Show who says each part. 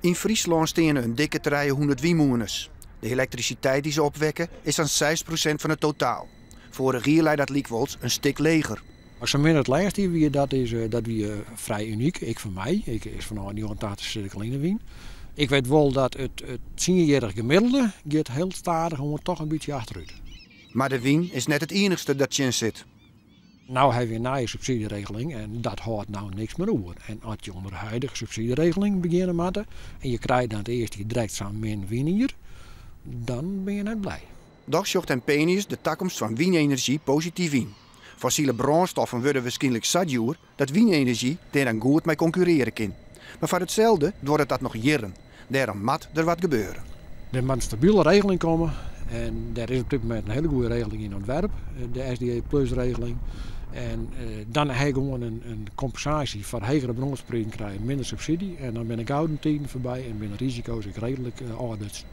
Speaker 1: In Friesland staan een dikke 300 windmolens. De elektriciteit die ze opwekken is dan 6% van het totaal. Vorig jaar leidt dat Liekwold een stuk leger.
Speaker 2: Als je het laatste hier, dat is vrij uniek. Ik van mij. Ik is van 89 zit ik alleen in Wien. Ik weet wel dat het 10-jarige gemiddelde gaat heel stadig om toch een beetje achteruit.
Speaker 1: Maar de Wien is net het enigste dat in zit.
Speaker 2: Nou hebben we een nieuwe subsidieregeling en dat houdt nou niks meer over. En als je onder de huidige subsidieregeling beginnen met en je krijgt dan het eerste direct zo'n min win hier, dan ben je net blij.
Speaker 1: Doch zocht en Penius de toekomst van windenergie positief in. Fossiele brandstoffen worden waarschijnlijk zo duur dat windenergie daar dan goed mee concurreren kan. Maar voor hetzelfde wordt dat nog jaren. Daarom moet er wat gebeuren.
Speaker 2: Er moet een stabiele regeling komen en daar is op dit moment een hele goede regeling in ontwerp, de SDE Plus regeling. En dan heb je gewoon een compensatie voor hogere brandstofprijzen krijgen, minder subsidie. En dan ben ik gouden tijden voorbij en ben de risico's redelijk aardig.